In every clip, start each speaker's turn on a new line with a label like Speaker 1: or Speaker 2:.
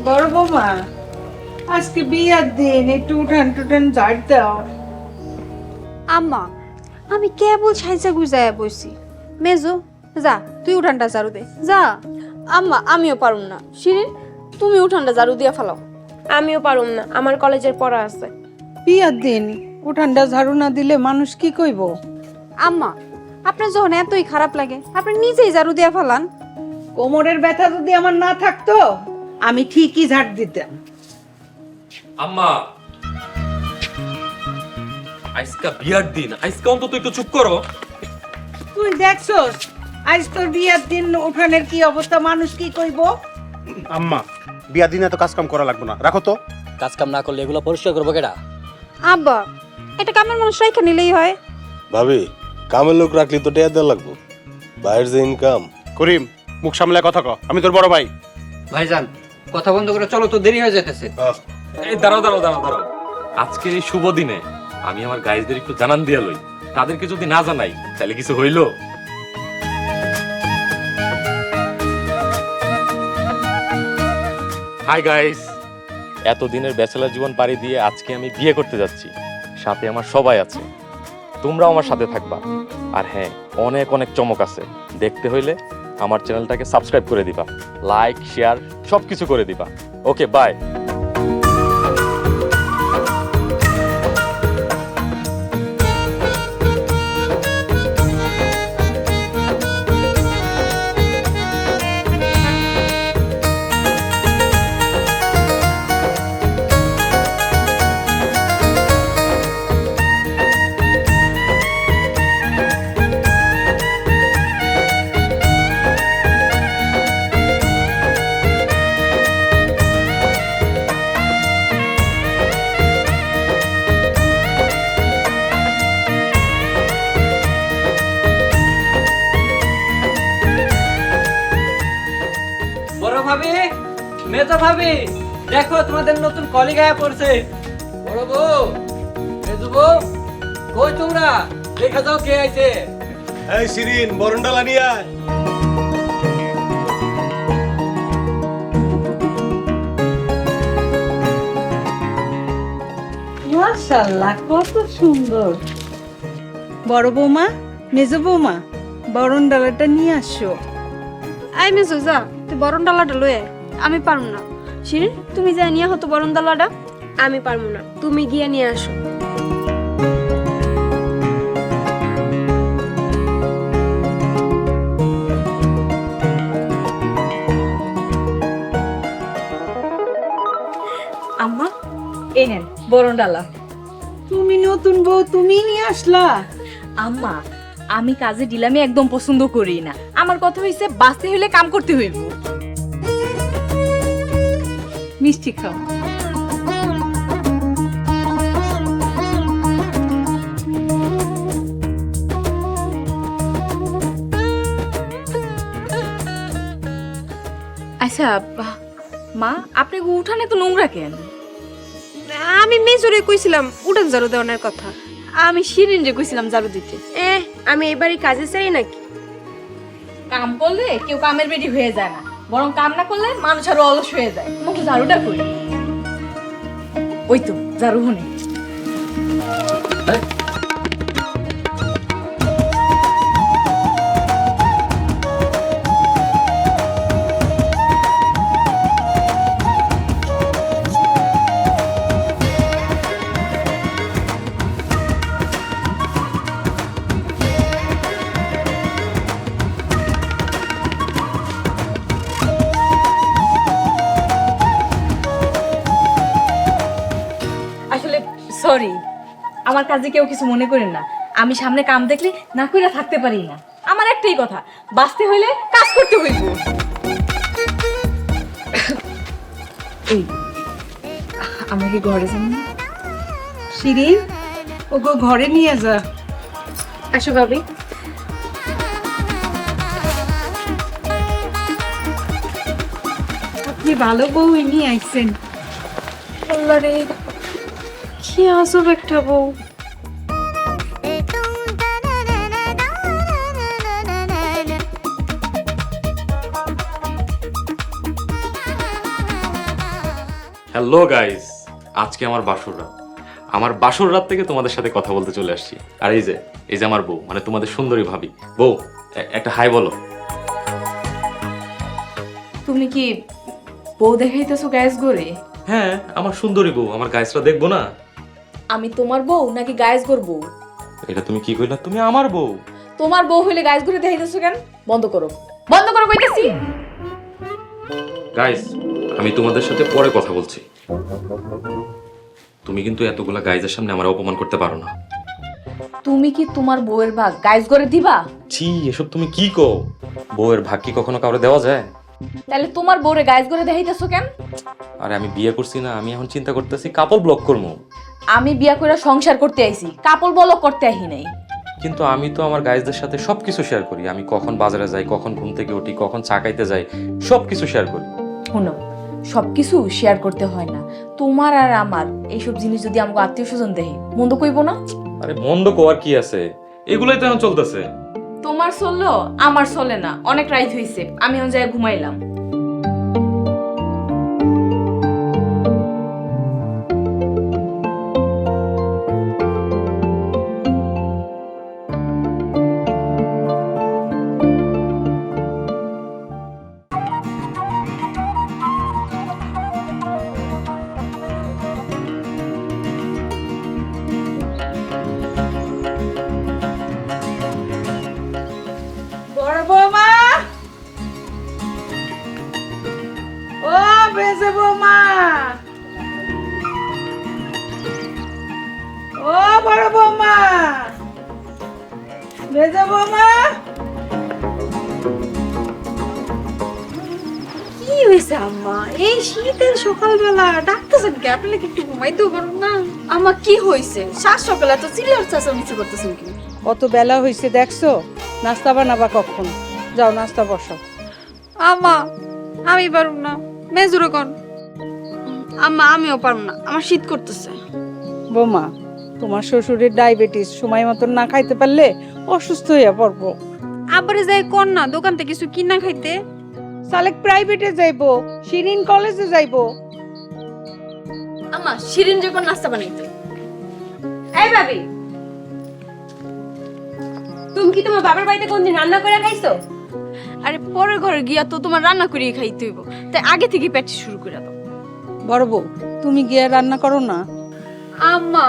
Speaker 1: বড় বৌমা, আজকে বিয়ার দিন, একটু উঠান টুটান ঝাড় দাও।
Speaker 2: আম্মা, আমি কেবল সাইজা গুজায়া বসি। মেজো, যা তুই উঠানটা ঝাড়ু দে যা।
Speaker 3: আম্মা আমিও পারুম না। শিরিন তুমি উঠানটা ঝাড়ু দিয়া ফেলাও।
Speaker 4: আমিও পারুম না, আমার কলেজের পড়া আছে।
Speaker 1: বিয়ার দিন উঠানটা ঝাড়ু না দিলে মানুষ কি কইব?
Speaker 2: আম্মা, আপনার যখন এতই খারাপ লাগে আপনি নিজেই ঝাড়ু দিয়া ফেলান।
Speaker 1: কোমরের ব্যথা যদি আমার না থাকতো আমি ঠিকই ঝাড় দিতাম।
Speaker 5: আম্মা, আজকে বিয়ার দিন, আজকে অন্তত একটু চুপ করো।
Speaker 1: তুই দেখছস আজ তোর বিয়ার দিন উঠানের কি অবস্থা, মানুষ কি কইব?
Speaker 6: আম্মা, বিয়া দিনে তো কাজ কাম করা লাগবে না, রাখো তো।
Speaker 7: কাজ কাম না করলে এগুলো পরিষ্কার করবো কেডা?
Speaker 2: আব্বা, এটা কামের মানুষ রাইখা নিলেই হয়।
Speaker 8: ভাবি, কামের লোক রাখলি তো টেয়া দেওয়া লাগবো, বাইরের যে ইনকাম।
Speaker 6: করিম, মুখ সামলায় কথা ক, আমি তোর বড় ভাই।
Speaker 7: ভাইজান, কথা বন্ধ করে চলো, তো দেরি হয়ে যেতেছে।
Speaker 5: এই দাঁড়াও দাঁড়াও দাঁড়াও দাঁড়াও, আজকে এই শুভ দিনে আমি আমার গাইজদের একটু জানান দিয়া লই। তাদেরকে যদি না জানাই তাহলে কিছু হইলো? হাই গাইস, এতদিনের ব্যাচেলার জীবন পাড়ি দিয়ে আজকে আমি বিয়ে করতে যাচ্ছি। সাথে আমার সবাই আছে, তোমরাও আমার সাথে থাকবা। আর হ্যাঁ, অনেক অনেক চমক আছে। দেখতে হইলে আমার চ্যানেলটাকে সাবস্ক্রাইব করে দিবা, লাইক শেয়ার সবকিছু করে দিবা। ওকে, বাই।
Speaker 7: বড় ভাবি, মেজো ভাবি, দেখো তোমাদের নতুন কলিগ আয়া পড়ছে। বড় বউ, মেজো বউ, কই তোমরা? দেখা যাও কে আইছে।
Speaker 8: এই শিরিন, বরণডালা নিয়ে আয়।
Speaker 1: মাশাআল্লাহ, কত সুন্দর। বড় বৌমা, মেজো বৌমা, বরণ ডালাটা নিয়ে আসো।
Speaker 2: আই মেজো, যা তুই বরণ ডালাটা লয়ে আয়।
Speaker 3: আমি পারুম না। শিরিন তুমি যা নিয়ে হতো বরণ ডালাটা।
Speaker 4: আমি পারবো না, তুমি গিয়ে নিয়ে আসো।
Speaker 3: আম্মা, এই নেন বরণ ডালা।
Speaker 1: তুমি নতুন বউ, তুমি নিয়ে আসলা?
Speaker 3: আম্মা, আমি কাজে ডিলামি একদম পছন্দ করি না। আমার কথা হইছে বাঁচতে হইলে কাম করতে হইব।
Speaker 1: মিষ্টি খাও।
Speaker 3: আচ্ছা মা, আপনি উঠানে তো নোংরা কেন?
Speaker 2: আমি মেজরে কইছিলাম উঠান ঝাড়ু দেওয়ার কথা।
Speaker 3: আমি শিরিন যে কইছিলাম ঝাড়ু দিতে।
Speaker 4: আমি এবারই কাজে চাই নাকি?
Speaker 3: কাম করলে কেউ কামের বেডি হয়ে যায় না, বরং কাম না করলে মানুষ আরো অলস হয়ে যায়। তোমাকে ঝাড়ুটা করি। ওই তো ঝাড়ু হনে। সরি, আমার কাজে কেউ কিছু মনে করেন না। আমি সামনে কাম দেখলে না কইরা থাকতে পারি না। আমার একটাই কথা, বাঁচতে হইলে কাজ করতে হইব। এই, আমরা কি ঘরে যাবো?
Speaker 1: শিরিন ওগো ঘরে নিয়ে যা।
Speaker 4: আসো ভাবি।
Speaker 1: আপনি ভালো বউ নিয়ে আইছেন।
Speaker 4: আল্লাহ রে, কি আজব একটা বউ।
Speaker 5: হ্যালো গাইস, আজকে আমার বাসর রাত। আমার বাসর রাত থেকে তোমাদের সাথে কথা বলতে চলে আসছি। আর এই যে আমার বউ, মানে তোমাদের সুন্দরী ভাবি। বউ, একটা হাই বলো।
Speaker 3: তুমি কি বউ দেখাইতেছো গ্যাস গড়ে?
Speaker 5: হ্যাঁ, আমার সুন্দরী বউ, আমার গাইসরা দেখবো না?
Speaker 3: আমি তোমার বউ নাকি গায়েস গড়বো?
Speaker 5: এটা তুমি কি কইলা? তুমি আমার বউ।
Speaker 3: তোমার বউ হইলে গায়েস গড়ে দেখাইতেছো কেন? বন্ধ করো, বন্ধ করো কইতেছি।
Speaker 5: গাইস, আমি তোমাদের সাথে পরে কথা বলছি। তুমি কিন্তু এতগুলা গাইজের সামনে আমার অপমান করতে পারো না।
Speaker 3: তুমি কি তোমার বউয়ের ভাগ গায়েস গড়ে দিবা?
Speaker 5: ছি, এসব তুমি কি কও? বউয়ের ভাগ কি কখনো কাউরে দেওয়া যায়?
Speaker 3: তাহলে তোমার বউরে গায়েস গড়ে দেখাইতেছো কেন?
Speaker 5: আরে আমি বিয়ে করছি না, আমি এখন চিন্তা করতেছি কাপল ব্লক করবো।
Speaker 3: আমি বিয়া করে সংসার করতে আইছি, কাপল বলক করতে আহি নাই।
Speaker 5: কিন্তু আমি তো আমার গাইজদের সাথে সবকিছু শেয়ার করি। আমি কখন বাজারে যাই, কখন ঘুম থেকে উঠি, কখন চা খাইতে যাই, সবকিছু শেয়ার করি।
Speaker 3: শোনো, সবকিছু শেয়ার করতে হয় না। তোমার আর আমার এইসব জিনিস যদি আমাকে আত্মীয় স্বজন দেখে, মন্দ কইব না?
Speaker 5: আরে মন্দ কোয়ার কি আছে, এগুলাই তো এখন চলতেছে।
Speaker 3: তোমার চললো, আমার চলে না। অনেক রাইত হইছে, আমি এখন যাই ঘুমাইলাম।
Speaker 1: বড় বৌমা, ও বেজে বৌমা, ও বড় বৌমা, বেজে বৌমা।
Speaker 2: কি হয়েছে আম্মা? এই শীতের সকালবেলা ডাকতেছেন কি? আপনি কি একটু ঘুমাইতেও পারেন না?
Speaker 3: আম্মা কি হইছে? সাত সকালে তো চিল্লার চেঁচামেচি করতেছেন কি?
Speaker 1: কত বেলা হয়েছে দেখছো? নাস্তা বানাবা কখন? যাও নাস্তা বসো।
Speaker 2: আম্মা, আমি পারুম না। মেজুরে কোন?
Speaker 4: আম্মা আমিও পারবো না, আমার শীত করতেছে।
Speaker 1: বৌমা, তোমার শ্বশুরের ডায়াবেটিস, সময় মতন না খাইতে পারলে অসুস্থ হয়ে পড়বো।
Speaker 2: আবার যাই কোন না দোকান থেকে কিছু কিনা খাইতে।
Speaker 1: সালেক প্রাইভেটে যাইবো, শিরিন কলেজে যাইবো।
Speaker 4: আম্মা শিরিন যখন নাস্তা বানাইতে। এই ভাবি, তুমি কি তোমার বাবার বাড়িতে কোনদিন রান্না করে খাইছো? আরে পরের ঘরে গিয়া তো তোমার রান্না করিয়ে খাইতে হইব, তাই আগে থেকে প্র্যাকটিস শুরু করে দাও।
Speaker 1: বড় বউ, তুমি গিয়ে রান্না করো না।
Speaker 2: আম্মা,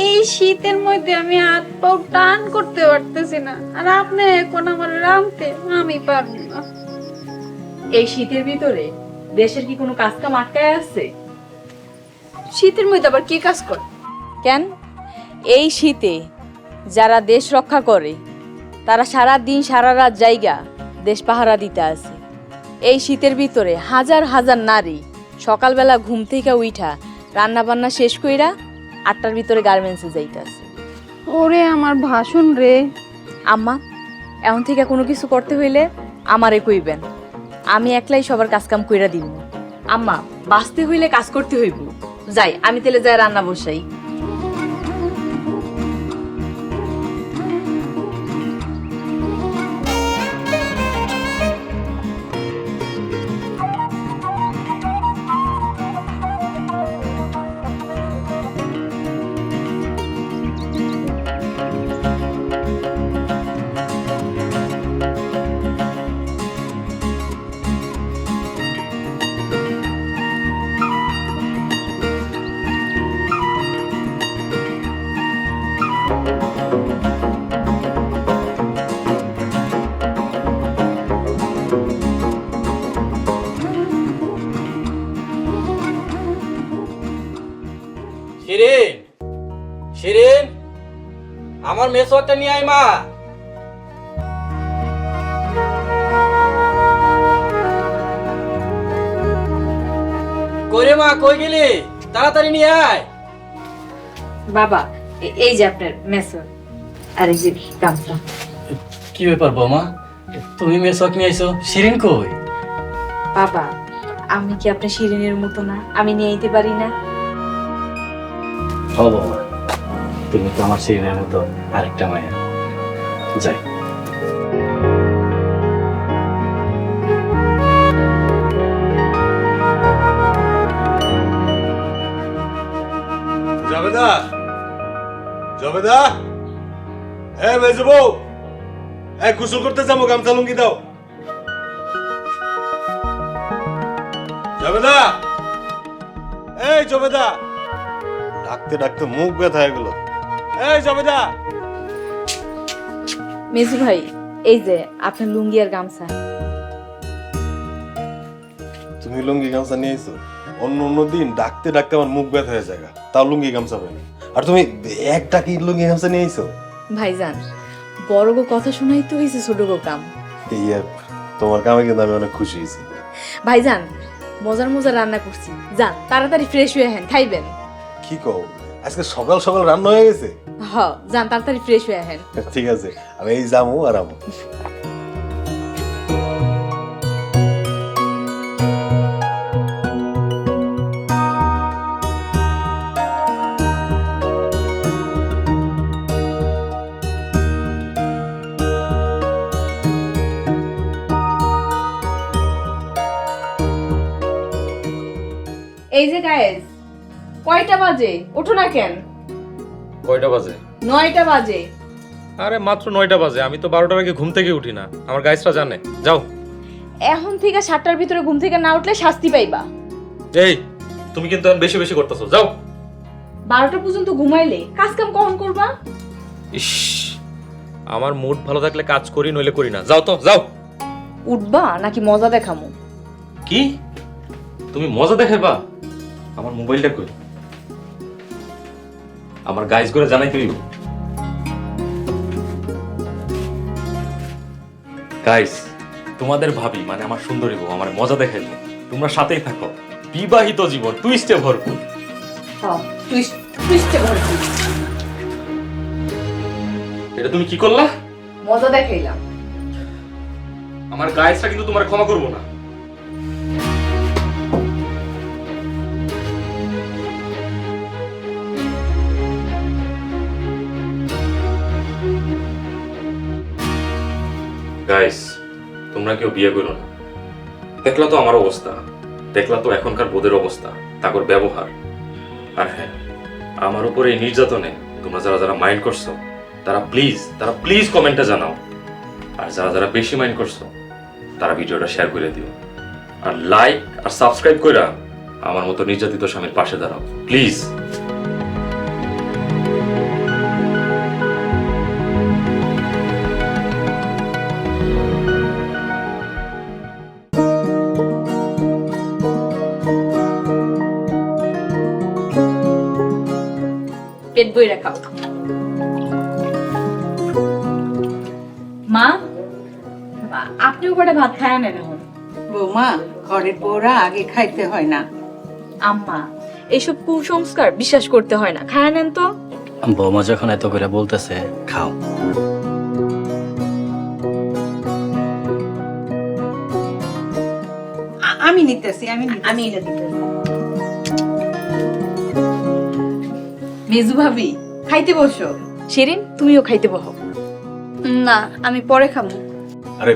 Speaker 2: এই শীতের মধ্যে আমি হাত পাও টান করতে পারতেছি না, আর আপনি এখন আমার রামতে আমি পারবো না।
Speaker 3: এই শীতের ভিতরে দেশের কি কোনো কাজ কাম আটকায় আছে?
Speaker 4: শীতের মধ্যে আবার কি কাজ কর?
Speaker 3: কেন? এই শীতে যারা দেশ রক্ষা করে তারা সারা দিন সারা রাত জায়গা দেশ পাহারা দিতে আছে। এই শীতের ভিতরে হাজার হাজার নারী সকালবেলা ঘুম থেকে উঠা রান্না বান্না শেষ কইরা 8টার ভিতরে গার্মেন্টসে যাইতাছে।
Speaker 2: ওরে আমার ভাষণ রে।
Speaker 3: আম্মা, এখন থেকে কোনো কিছু করতে হইলে আমারে কইবেন, আমি একলাই সবার কাজ কাম কইরা দিব। আম্মা, বাঁচতে হইলে কাজ করতে হইব। যাই, আমি তেলে যাই রান্না বসাই।
Speaker 7: শিরিন, শিরিন, আমার মেসোয়ারটা নিয়ে আয় মা। কই রে মা, কই গেলি? তাড়াতাড়ি নিয়ে আয়।
Speaker 3: বাবা এই যে আপনার মেসর আর এই যে গামছা।
Speaker 7: কি ব্যাপার বৌমা, তুমি মেসক নিয়ে আইছো, শিরিন কই?
Speaker 3: বাবা আমি কি আপনার শিরিনের মতো না? আমি নিয়ে আইতে পারি না?
Speaker 7: ও বৌমা, তুমি তো আমার শিরিনের মতো আরেকটা মায়া। যাই।
Speaker 8: জবেদা, জবেদা, মেজো বউ, গোসল করতে যাবো, গামছা লুঙ্গি দাও। জবেদা, জবেদা, ডাকতে ডাকতে মুখ ব্যথা হয়ে গেল। জবেদা,
Speaker 3: মেজু ভাই এই যে আপনার লুঙ্গি আর গামছা।
Speaker 8: তুমি লুঙ্গি গামছা নিয়ে আইছো? অন্য অন্য দিন ডাকতে ডাকতে আমার মুখ ব্যথা হয়ে যায়, তাও লুঙ্গি গামছা পাই না। আর তুমি একটা কি লুঙ্গি গামছা নিয়ে আইছো?
Speaker 3: ভাইজান বড় গো কথা শোনাই তো হয়েছে ছোট গো কাম।
Speaker 8: তোমার কামে কিন্তু আমি অনেক খুশি হয়েছি।
Speaker 3: ভাইজান মজার মজার রান্না করছি, যান তাড়াতাড়ি ফ্রেশ হয়ে হেন, খাইবেন।
Speaker 8: কি কও, আজকে সকাল সকাল রান্না হয়ে গেছে?
Speaker 3: হ যান তাড়াতাড়ি ফ্রেশ হয়ে হেন।
Speaker 8: ঠিক আছে, আমি এই যাবো আর আমো।
Speaker 3: এই যে গায়েস, কয়টা বাজে? ওঠো না কেন?
Speaker 5: কয়টা বাজে?
Speaker 3: 9টা বাজে।
Speaker 5: আরে মাত্র 9টা বাজে, আমি তো 12টার আগে ঘুম থেকে উঠি না, আমার গাইসরা জানে। যাও।
Speaker 3: এখন থেকে 7টার ভিতরে ঘুম থেকে না উঠলে শাস্তি পাইবা।
Speaker 5: এই তুমি কিন্তু এখন বেশি বেশি করতেছো, যাও।
Speaker 3: 12টা পর্যন্ত ঘুমাইলে কাজ কাম কখন করবা?
Speaker 5: ইস, আমার মুড ভালো থাকলে কাজ করি, নইলে করি না। যাও তো, যাও।
Speaker 3: উঠবা নাকি মজা দেখামু?
Speaker 5: কি তুমি মজা দেখাইবা? আমার মোবাইলটা কই? আমার গাইস করে জানাই করিব। গাইস, তোমাদের ভাবি মানে আমার সুন্দরী বউ আমার মজা দেখাইলো, তোমরা সাথেই থাকো। বিবাহিত জীবন টুইস্টে ভরপুর।
Speaker 3: হ্যাঁ, টুইস্টে ভরপুর।
Speaker 5: এটা তুমি কি করলা?
Speaker 3: মজা দেখাইলাম।
Speaker 5: আমার গাইসরা কিন্তু তোমার ক্ষমা করবো না। গাইস, তোমরা কেউ বিয়ে করো না। দেখলা তো আমার অবস্থা, দেখলা তো এখনকার বোদের অবস্থা, তাকর ব্যবহার। আর হ্যাঁ, আমার উপরে এই নির্যাতনে তোমরা যারা যারা মাইন্ড করছো তারা প্লিজ কমেন্টে জানাও। আর যারা যারা বেশি মাইন্ড করছো তারা ভিডিওটা শেয়ার করে দিও, আর লাইক আর সাবস্ক্রাইব কইরা আমার মতো নির্যাতিত স্বামীর পাশে দাঁড়াও প্লিজ।
Speaker 3: পেট বইরা খাও। মা, আপনিও কটা ভাত খায় নেন এখন।
Speaker 1: বৌমা, ঘরের বউরা আগে খাইতে হয় না।
Speaker 3: আম্মা এইসব কুসংস্কার বিশ্বাস করতে হয় না, খায় নেন তো।
Speaker 7: বৌমা যখন এত করে বলতেছে, খাও।
Speaker 1: আমি নিতেছি।
Speaker 3: আমি এটা দিতে। মেজু ভাবি খাইতে বসো। শিরিন তুমিও খাইতে বসো।
Speaker 2: না, আমি পরে খাবো।
Speaker 8: আরে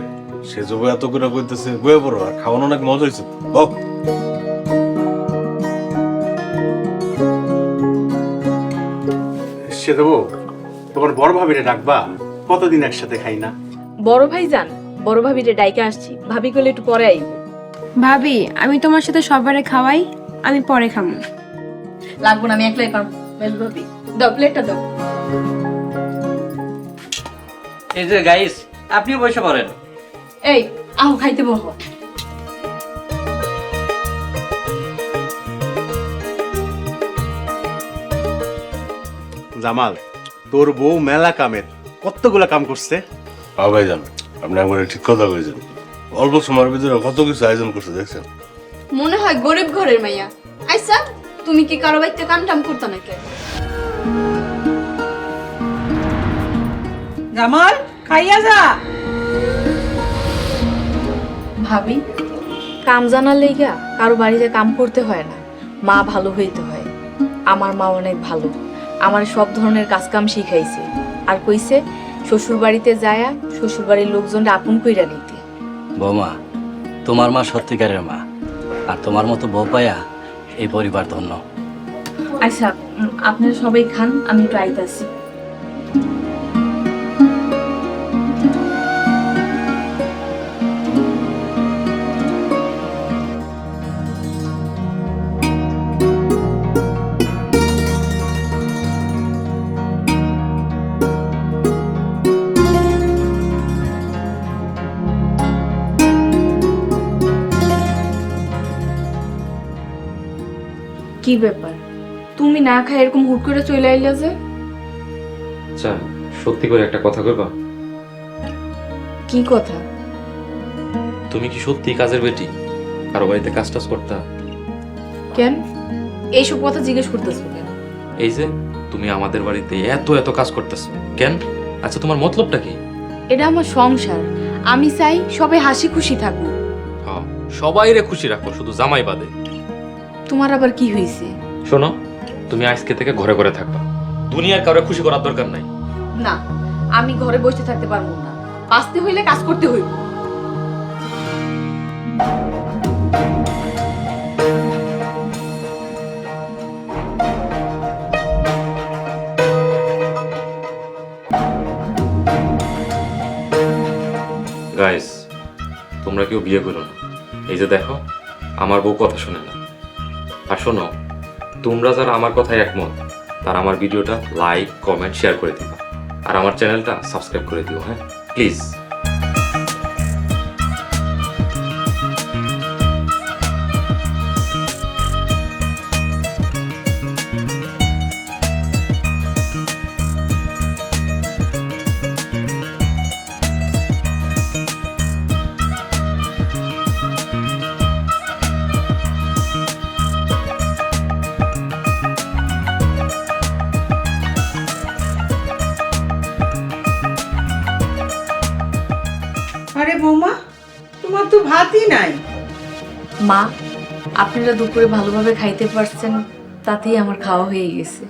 Speaker 8: সে জবে এত করে কইতেছে, বয়ে পড়ো, আর খাওয়ানো অনেক মজা হয়েছে। বউ,
Speaker 6: সে দেবো, তোমার বড় ভাবিরে ডাকবা, কতদিন একসাথে খাই না।
Speaker 3: বড় ভাই যান, বড় ভাবিরে ডাইকা আসছি, ভাবি কইলে একটু পরে আইব।
Speaker 4: ভাবি, আমি তোমার সাথে সবারে খাওয়াই, আমি পরে খাবো।
Speaker 3: লাগবো না, আমি একলাই পারবো। মেজু ভাবি দাও, প্লেটটা দাও।
Speaker 7: এই যে গাইস, আপনিও বসে পড়েন।
Speaker 3: এই আহ খাইতে বসো।
Speaker 6: জামাল, তোর বউ মেলা কামের, কতগুলা কাম করছে।
Speaker 8: ভাই যান, আপনি একবারে ঠিক কথা কইছেন। অল্প সময়ের ভিতরে কত কিছু আয়োজন করছে দেখছেন।
Speaker 2: মনে হয় গরিব ঘরের মাইয়া। আচ্ছা, তুমি কি কারো বাড়িতে কাম টাম করতে নাকি?
Speaker 1: জামাল খাইয়া যা।
Speaker 3: ভাবি, কাম জানার লেগা কারো বাড়িতে কাম করতে হয় না, মা ভালো হইতে হয়। আমার মা অনেক ভালো, আমার সব ধরনের কাজ কাম শিখাইছে, আর কইছে শ্বশুর বাড়িতে যায়া শ্বশুর বাড়ির লোকজনরা আপন কইরা নিতে।
Speaker 9: বৌমা, তোমার মা সত্যিকারের মা, আর তোমার মতো বউ পায়া এই পরিবার ধন্য।
Speaker 3: আচ্ছা, আপনারা সবাই খান, আমি একটু আইতাছি। কি ব্যাপার, তুমি না খাই এরকম হুট করে চলে আইলা যে?
Speaker 5: আচ্ছা, সত্যি করে একটা কথা কইবা?
Speaker 3: কি কথা?
Speaker 5: তুমি কি সত্যি কাজের বেটি? কারো বাড়িতে কাজ টাজ করতা?
Speaker 3: কেন এইসব কথা জিজ্ঞেস করতেছো কেন?
Speaker 5: এই যে তুমি আমাদের বাড়িতে এত এত কাজ করতেছো কেন? আচ্ছা, তোমার মতলবটা কি?
Speaker 3: এটা আমার সংসার, আমি চাই সবাই হাসি খুশি থাকুক।
Speaker 5: হ্যাঁ, সবাইরে খুশি রাখো, শুধু জামাই বাদে।
Speaker 3: তোমার আবার কি হয়েছে?
Speaker 5: শোনো, তুমি আজকে থেকে ঘরে ঘরে থাকবা, দুনিয়ার কাউরে খুশি করার দরকার নাই।
Speaker 3: না, আমি ঘরে বসে থাকতে পারবো না, বাঁচতে হইলে কাজ করতে হইব।
Speaker 5: গাইস, তোমরা কেউ বিয়ে করো না। এই যে দেখো, আমার বউ কথা শুনে না। আর শোনো, তোমরা যারা আমার কথায় একমত তারা আমার ভিডিওটা লাইক, কমেন্ট, শেয়ার করে দিবা, আর আমার চ্যানেলটা সাবস্ক্রাইব করে দিও। হ্যাঁ, প্লিজ।
Speaker 1: আরে বৌমা, তোমার তো ভাতই নাই।
Speaker 3: মা, আপনারা দুপুরে ভালোভাবে খাইতে পারছেন, তাতেই আমার খাওয়া হয়ে গেছে।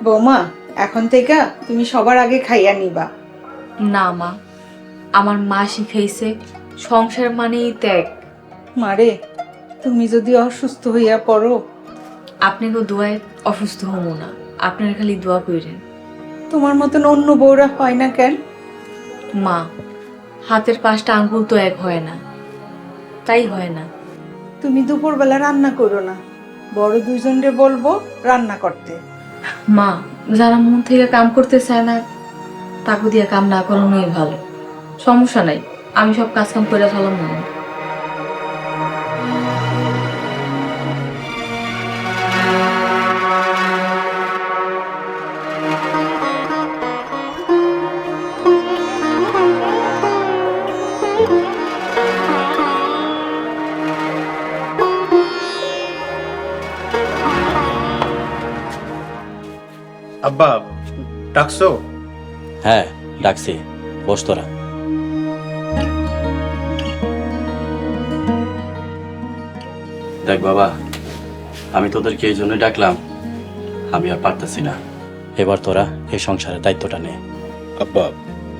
Speaker 1: বৌমা, এখন থেকে তুমি সবার আগে খাইয়া নিবা।
Speaker 3: না মা, আমার মা শিখাইছে সংসার মানেই ত্যাগ।
Speaker 1: মারে, তুমি যদি অসুস্থ হইয়া পড়ো,
Speaker 3: আপনাকেও দোয়ায় অসুস্থ হবো না, আপনারা খালি দোয়া করেন।
Speaker 1: তোমার মতন অন্য বউরা হয় না কেন?
Speaker 3: মা, হাতের 5টা আঙ্গুল তো এক হয় না, তাই হয় না।
Speaker 1: তুমি দুপুরবেলা রান্না করো না, বড় দুইজনরে বলবো রান্না করতে।
Speaker 3: মা, যারা মন থেকে কাম করতে চায় না তাকে দিয়ে কাম না করানোই ভালো। সমস্যা নাই, আমি সব কাজ কাম করে ফেলাম না।
Speaker 6: আব্বা, ডাকছো?
Speaker 9: হ্যাঁ, ডাকছি, বস তোরা। দেখ বাবা, আমি তোদেরকে এই জন্যই ডাকলাম, আমি আর পারতেছি না। এবার তোরা এই সংসারের দায়িত্বটা নে।
Speaker 8: আব্বা,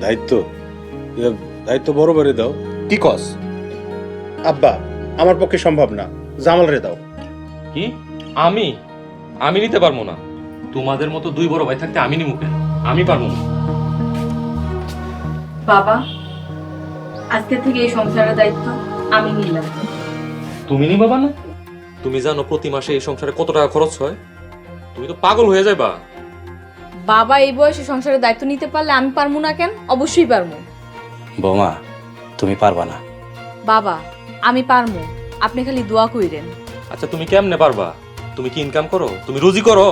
Speaker 8: দায়িত্ব দায়িত্ব বড় বাড়ি দাও।
Speaker 6: কি কস? আব্বা, আমার পক্ষে সম্ভব না, জামাল রে দাও।
Speaker 5: কি? আমি আমি নিতে পারবো না? তোমাদের মতো দুই বড় ভাই থাকতে আমি নিমু কেন? আমি পারবো না।
Speaker 3: বাবা, আজকে থেকে এই সংসারের দায়িত্ব আমি নিলাম।
Speaker 5: তুমি নিবা না? তুমি জানো প্রতি মাসে এই সংসারে কত টাকা খরচ হয়? তুমি তো পাগল হয়ে যাবা।
Speaker 3: বাবা এই বয়সে সংসারের দায়িত্ব নিতে পারলে আমি পারবো না কেন? অবশ্যই পারবো।
Speaker 9: বৌমা, তুমি পারবা না।
Speaker 3: বাবা, আমি পারবো, আপনি খালি দোয়া কইরেন।
Speaker 5: আচ্ছা, তুমি কেমনে পারবা? তুমি কি ইনকাম করো? তুমি রুজি করো?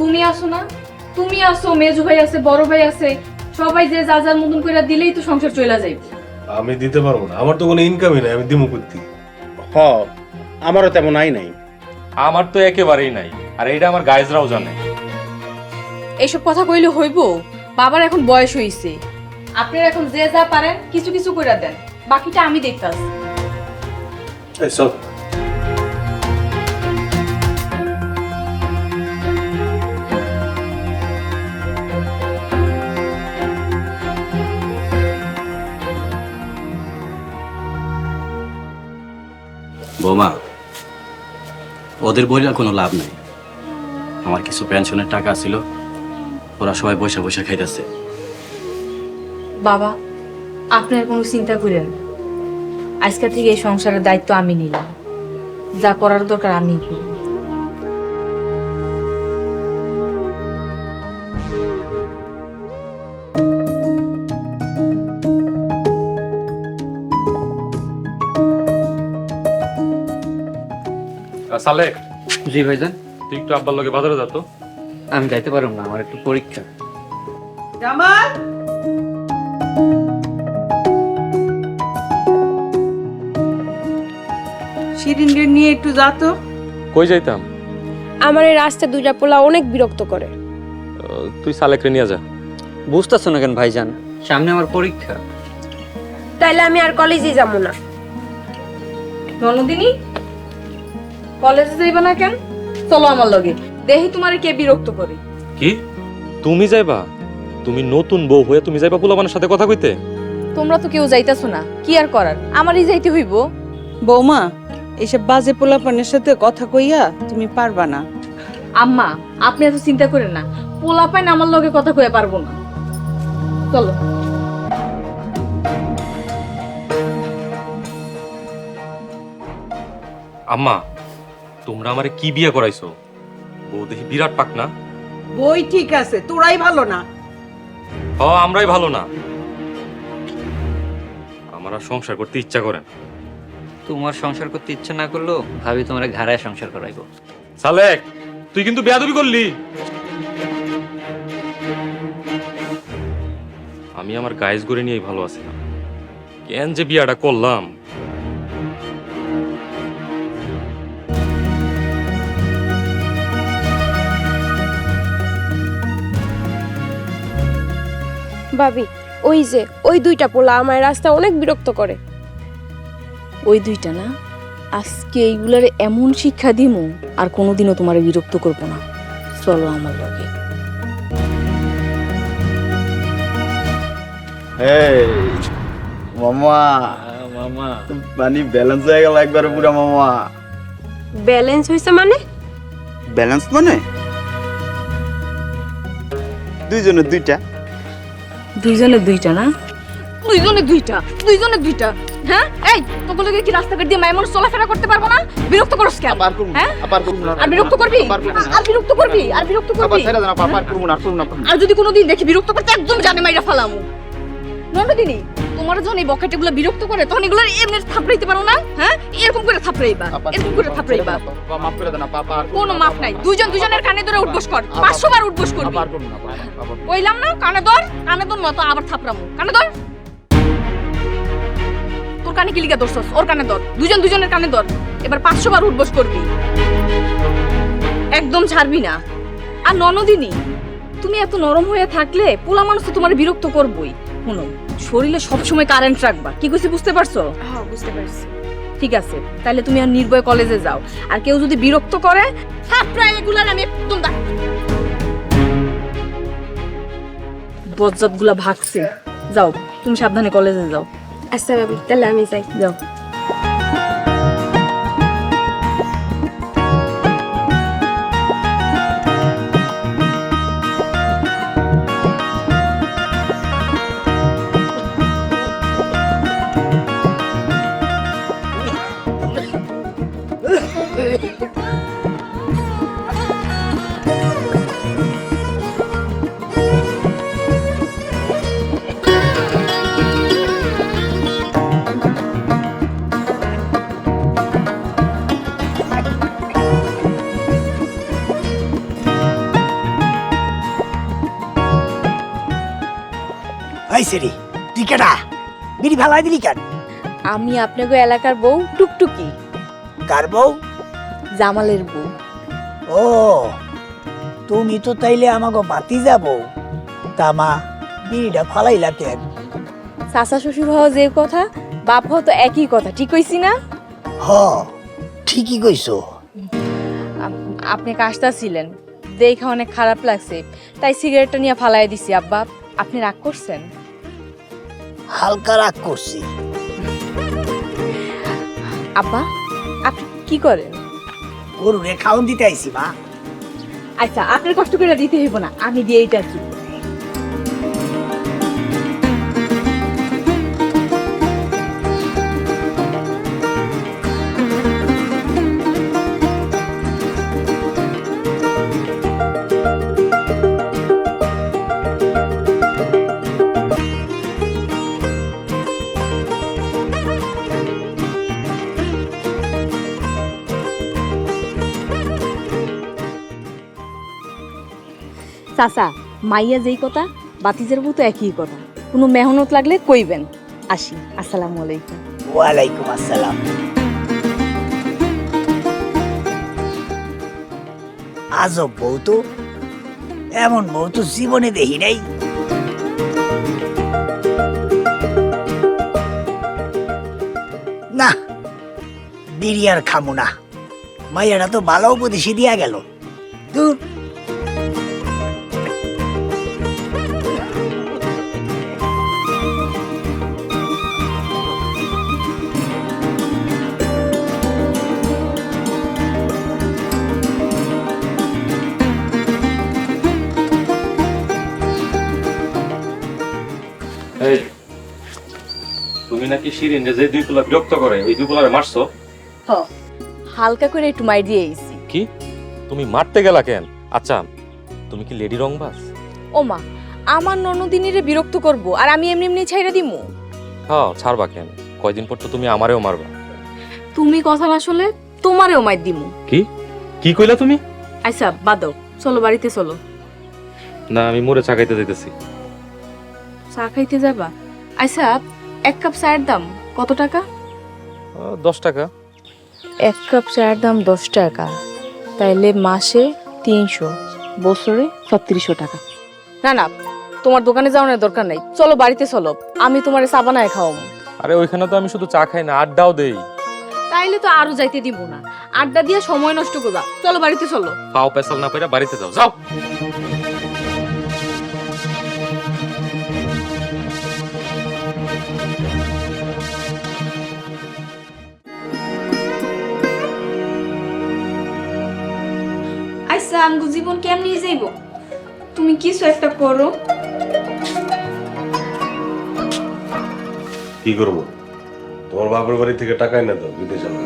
Speaker 3: তুমি আসো না, তুমি আসো, মেজু ভাই আছে, বড় ভাই আছে, সবাই যে যা যার মতন করে দিলেই তো সংসার চলে যাইবে।
Speaker 8: আমি দিতে পারবো না, আমার তো কোনো ইনকামই নাই, আমি দিমু করতে।
Speaker 6: হ, আমারও তেমন আই নাই।
Speaker 5: আমার তো একেবারেই নাই, আর এইটা আমার গাইজরাও জানে।
Speaker 3: এইসব কথা কইলে হইব? বাবার এখন বয়স হইছে, আপনারা এখন যে যা পারেন কিছু কিছু করে দেন, বাকিটা আমি দেখতাছি।
Speaker 8: এই চল।
Speaker 9: বৌমা, ওদের বইলে কোনো লাভ নেই। আমার কিছু পেনশনের টাকা ছিল, ওরা সবাই বসে বসে খাইতেছে।
Speaker 3: বাবা, আপনার কোনো চিন্তা করেন না। আজকে থেকে এই সংসারের দায়িত্ব আমি নিলাম, যা করার দরকার আমি করব।
Speaker 5: সালেক,
Speaker 7: জি ভাইজান,
Speaker 5: তুই একটু আব্বার লগে বাজারে যা তো।
Speaker 7: আমি যাইতে পারব না, আমার একটু পরীক্ষা।
Speaker 1: জামাল, শিরিনকে নিয়ে একটু যা তো।
Speaker 5: কই যাইতাম?
Speaker 4: আমার এই রাস্তায় দুইটা পোলা অনেক বিরক্ত করে।
Speaker 5: তুই সালেকরে নিয়ে যা।
Speaker 7: বুঝতেছো না কেন ভাইজান, সামনে আমার পরীক্ষা।
Speaker 4: তাইলে আমি আর কলেজে যাব না।
Speaker 3: ননদিনী, কলেজে যাইবা না কেন? চলো আমার লগে, দেখি তোমারে কে বিরক্ত করে।
Speaker 5: কি তুমি যাইবা? তুমি নতুন বউ হয়ে তুমি যাইবা পোলাপানের সাথে কথা কইতে?
Speaker 3: তোমরা তো কেউ যাইতাছো না, কি আর করার, আমারই যাইতে হইব।
Speaker 1: বৌমা, এইসব বাজে পোলাপানের সাথে কথা কইয়া তুমি পারবা না।
Speaker 3: আম্মা, আপনি এত চিন্তা করেন না, পোলাপাইন আমার লগে কথা কইয়া পারবো না। চলো।
Speaker 5: আম্মা, তোমরা আমারে কি বিয়ে করাইছো? বউ দেখি বিরাট পাক না।
Speaker 1: বই ঠিক আছে, তোরাই ভালো না।
Speaker 5: আমরাই ভালো না। আমার আর সংসার করতে ইচ্ছা করে না।
Speaker 7: তোমার সংসার করতে ইচ্ছা না করলেও ভাবি তোমার ঘাড়ায় সংসার করাইবো।
Speaker 5: সালেক, তুই কিন্তু বেয়াদবি করলি। আমি আমার গাইজ করে নিয়েই ভালো আছি না, কেন যে বিয়াটা করলাম।
Speaker 4: ভাবি, ওই যে ওই দুইটা পোলা আমার রাস্তায় অনেক বিরক্ত করে।
Speaker 3: ওই দুইটা না, আজকে এইগুলার এমন শিক্ষা দিমু আর কোনোদিনও তোমার বিরক্ত করবো না। চলো আমার লগে।
Speaker 10: মামা
Speaker 7: মামা,
Speaker 10: পানি ব্যালেন্স হয়ে গেল একবার পুরো মামা।
Speaker 4: ব্যালেন্স হয়েছে মানে?
Speaker 10: ব্যালেন্স মানে দুইজনের দুইটা।
Speaker 3: দুইজনের দুইটা না? দুইজনের দুইটা, দুইজনের দুইটা। হ্যাঁ, এই তোগুলো কি রাস্তাঘাট দিয়ে মায়ের মানুষ চলাফেরা করতে পারবো না? বিরক্ত করছ কেন?
Speaker 10: আবার করব
Speaker 3: হ্যাঁ?
Speaker 10: আবার করব না।
Speaker 3: আর বিরক্ত করবি? আর বিরক্ত করবি? আর বিরক্ত
Speaker 10: আবার
Speaker 3: করবি?
Speaker 10: ছেড়ে দেন, আবার করব না, করব না।
Speaker 3: আর যদি কোনোদিন দেখি বিরক্ত করতে, একদম জানে মাইরা ফালামু। নন্দদিনী, তোমার যখন এই বকেটেগুলো বিরক্ত করে তখন এগুলো এমনি থাপড়াইতে পারো না? হ্যাঁ, এরকম করে থাপড়াইবা, এরকম করে থাপড়াইবা।
Speaker 10: মাফ করে দেন আপা, আবার
Speaker 3: কোনো মাপ নাই, দুইজন দুইজনের কানে ধরে উঠবস কর, 500 বার উঠবস করবি।
Speaker 10: আবার করব না, আবার
Speaker 3: কইলাম না, কানে ধর, কানে ধর মতো আবার থাপড়ামু। কানে ধর। তোর কানে কি লিগা ধরছস? ওর কানে ধর, দুইজন দুইজনের কানে ধর। এবার 500 বার উঠবস করবি, একদম ছাড়বি না। আর ননদিনী, তুমি এত নরম হয়ে থাকলে পোলা মানুষ তো তোমার বিরক্ত করবই। শুনো, শরীরে সবসময় কারেন্ট রাখবা। কি কইছি বুঝতে পারছো?
Speaker 4: হ্যাঁ, বুঝতে পারছি।
Speaker 3: ঠিক আছে, তাহলে তুমি আর নির্ভয় কলেজে যাও। আর কেউ যদি বিরক্ত করে, থাপড়ায় এগুলার আমি একদম বজ্জাতগুলা ভাগছে। যাও, তুমি সাবধানে কলেজে যাও।
Speaker 4: আচ্ছা ভাবি, তাহলে আমি যাই।
Speaker 3: যাও।
Speaker 11: সেরি তুই কেডা বিড়ি ফালাই দিলি কেন?
Speaker 3: আমি আপনাকে এলাকার বউ টুকটুকি।
Speaker 11: কার বউ?
Speaker 3: জামালের বউ।
Speaker 11: ও, তুমি তো তাইলে আমাকে বাতি যাবো। তা মা বিড়িটা ফালাইলা কেন?
Speaker 3: চাচা শ্বশুর হওয়া যে কথা, বাপ হওয়া তো একই কথা, ঠিক কইছি না?
Speaker 11: হ ঠিকই কইছো।
Speaker 3: আপনি কাজটা ছিলেন, দেখে অনেক খারাপ লাগছে, তাই সিগারেটটা নিয়ে ফালাই দিছি। আব্বা, আপনি রাগ করছেন?
Speaker 11: হালকা রাগ করছি।
Speaker 3: আব্বা, আপনি কি করেন?
Speaker 11: গরুরে খাওন দিতে আইছি মা।
Speaker 3: আচ্ছা, আপনার কষ্ট করে দিতে হইব না, আমি দিয়েই যাচ্ছি। চাচা, মাইয়া যেই কথা, বাতিজের বউ তো একই কথা। কোনো মেহনত লাগলে কইবেন। আসি, আসসালামু আলাইকুম।
Speaker 11: ওয়ালাইকুম আসসালাম। আজব বউ তো, এমন বউ তো জীবনে দেখি নাই। না, বিড়ি আর খামু না। মাইয়াটা তো ভালো উপদেশই দিয়া গেল। দূর।
Speaker 5: এই, তুমি নাকি শিরিন যে দুই পোলা বিরক্ত করে, ওই দুই পোলারে মারছো?
Speaker 3: হালকা করে একটু মাই দিয়ে আইছি।
Speaker 5: কি, তুমি মারতে গেলা কেন? আচ্ছা, তুমি কি লেডি রংবাজ?
Speaker 3: ও মা, আমার ননদিনীরে বিরক্ত করব আর আমি এমনি এমনি ছাইরা দিমু?
Speaker 5: হ্যাঁ, ছাড়বা কেন? কয়দিন পর তো তুমি আমারেও মারবা।
Speaker 3: তুমি কথা না শুনলে তোমারেও মাই দিমু।
Speaker 5: কি কি কইলা তুমি?
Speaker 3: আচ্ছা বাদ দাও, চলো বাড়িতে চলো।
Speaker 5: না, আমি মোরে চাকাইতে যাইতেছি।
Speaker 3: চা খাইতে যাবা? আচ্ছা, এক কাপ চায়ের দাম কত টাকা?
Speaker 5: 10 টাকা।
Speaker 3: এক কাপ চায়ের দাম 10 টাকা, তাইলে মাসে 300, বছরে 3600 টাকা। না না, তোমার দোকানে যাওয়ার দরকার নাই, চলো বাড়িতে চলো, আমি তোমার চা বানায় খাওয়াবো।
Speaker 5: আরে ওইখানে তো আমি শুধু চা খাই না, আড্ডাও দেই।
Speaker 3: তাইলে তো আরো যাইতে দিব না, আড্ডা দিয়ে সময় নষ্ট করবা। চলো বাড়িতে চলো।
Speaker 5: পাও পেছাল না পাইরা বাড়িতে যাও, যাও।
Speaker 2: আচ্ছা, আমগো জীবন কেমনি যাইব? তুমি কিছু একটা করো।
Speaker 8: কি করবো? তোমার বাপের বাড়ি থেকে টাকা এনে দাও, বিদেশে যাবো।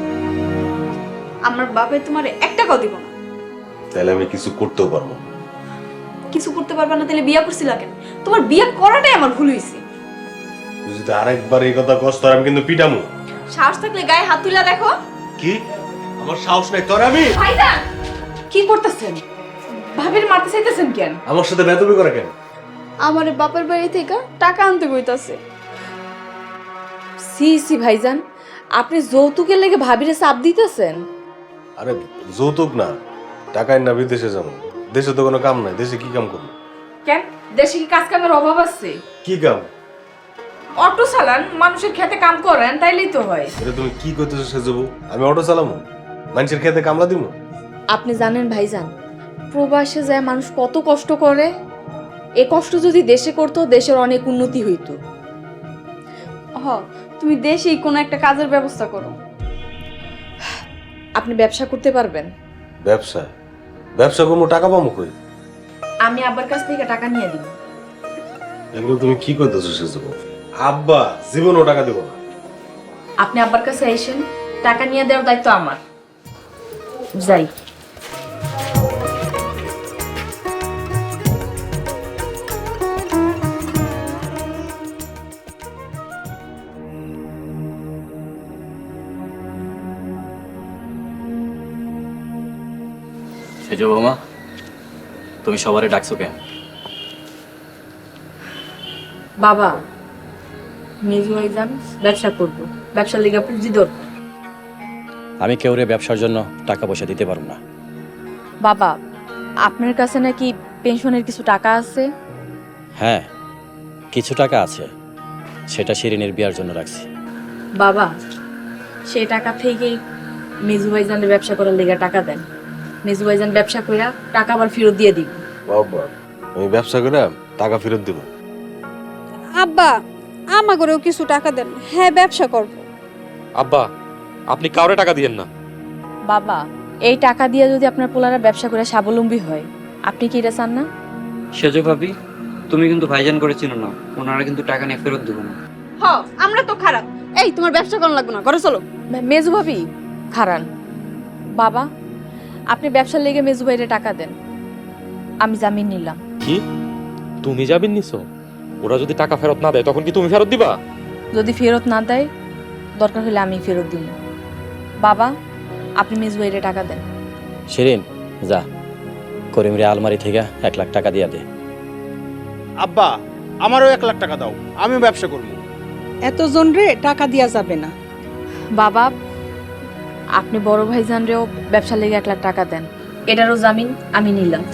Speaker 2: আমার বাপে তোমার 1 টাকাও দিব না।
Speaker 8: তাহলে আমি কিছু করতেও পারবো না।
Speaker 2: কিছু করতে পারবা না, তাহলে বিয়া করছিলা কেন? তোমার বিয়া করাটাই আমার ভুল হইছে।
Speaker 8: তুই যদি আরেকবার এই কথা কস, তোর আমি কিন্তু পিটামু।
Speaker 2: সাহস থাকলে গায়ে হাত তুলে দেখো।
Speaker 8: কি? আমার সাহস নাই তোর? আমি
Speaker 2: ভাইজান, কি করতেছেন? ভাবির মারতে চাইতেছেন কেন?
Speaker 8: আমার সাথে বেদবি করে কেন?
Speaker 2: আমার বাপের বাড়ি থেকে টাকা আনতে কইতাছে।
Speaker 3: সি সি ভাইজান, আপনি যৌতুকের লেগে ভাবিরে চাপ দিতেছেন?
Speaker 8: আরে যৌতুক না, টাকা না বিদেশে যাবো। দেশে তো কোনো কাম নাই, দেশে কি কাম করবো?
Speaker 3: কেন, দেশে কি কাজ কামের অভাব আছে?
Speaker 8: কি কাম?
Speaker 3: অটো চালান, মানুষের খেতে কাম করেন, তাইলেই তো হয়।
Speaker 8: এটা তুমি কি করতেছো সে যাবো? আমি অটো চালামো, মানুষের খেতে কামলা দিব?
Speaker 3: আপনি জানেন ভাইজান, প্রবাসে যায় মানুষ কত কষ্ট করে। এ কষ্ট যদি দেশে করতো, দেশের অনেক উন্নতি হইতো।
Speaker 2: হ, তুমি দেশেই কোনো একটা কাজের ব্যবস্থা করো।
Speaker 3: আপনি ব্যবসা করতে পারবেন?
Speaker 8: ব্যবসা? ব্যবসা করবো, টাকা পাবো কই?
Speaker 3: আমি আব্বার কাছ থেকে টাকা নিয়ে দিব।
Speaker 8: এগুলো তুমি কি করতেছো সে যাবো? আব্বা জীবনও টাকা দিব না।
Speaker 3: আপনি আব্বার কাছে আইসেন, টাকা নিয়ে দেওয়ার দায়িত্ব আমার। যাই।
Speaker 9: সেজো বৌমা, তুমি সবারে ডাকছো কেন?
Speaker 3: বাবা, মেজু ভাইজান ব্যবসা করবো, ব্যবসার লিগা পুঁজি দরকার।
Speaker 9: আমি কেউরে ব্যবসার জন্য টাকা পয়সা দিতে পারবো না।
Speaker 3: বাবা, আপনার কাছে নাকি পেনশনের কিছু টাকা আছে?
Speaker 9: হ্যাঁ, কিছু টাকা আছে, সেটা শিরিনের বিয়ার জন্য রাখছি।
Speaker 3: বাবা সেই টাকা থেকেই মেজু ভাইজানের ব্যবসা করার লেগে টাকা দেন। মেজু ভাইজান ব্যবসা কইরা টাকা আবার ফেরত দিয়ে দিই।
Speaker 8: বাবা আমি ব্যবসা করে টাকা ফেরত দিব।
Speaker 2: আব্বা আমাগরেও কিছু টাকা দেন, হ্যাঁ ব্যবসা করব।
Speaker 5: আব্বা আপনি কাউরে টাকা দিয়েন না।
Speaker 3: বাবা এই টাকা দিয়ে যদি আপনার পোলারা ব্যবসা করে স্বাবলম্বী হয়, আপনি কি এটা চান না?
Speaker 7: সেজো ভাবি, তুমি কিন্তু ভাইজান করে চিনো না, ওনারা কিন্তু টাকা নিয়ে ফেরত দেবো না।
Speaker 4: হ আমরা তো খারাপ। এই তোমার ব্যবসা করা লাগবে না, ঘরে চলো।
Speaker 3: মেজু ভাবি খারান। বাবা আপনি ব্যবসার লেগে মেজু ভাইরে টাকা দেন, আমি জামিন নিলাম।
Speaker 5: কি তুমি যাবেন নিছো? ওরা যদি টাকা ফেরত না দেয় তখন কি তুমি ফেরত দিবা?
Speaker 3: যদি ফেরত না দেয় দরকার হলে আমি ফেরত দিব। বাবা আপনি মেজু ভাইরে টাকা দেন।
Speaker 9: শিরিন যা করিমরে আলমারি থেকে 1 লাখ টাকা দিয়া দে।
Speaker 6: আব্বা আমারও 1 লাখ টাকা দাও, আমিও ব্যবসা করবো।
Speaker 1: এতজন রে টাকা দেওয়া যাবে না।
Speaker 3: বাবা আপনি বড় ভাইজানরেও ব্যবসার লেগে 1 লাখ টাকা দেন, এটারও জামিন আমি নিলাম।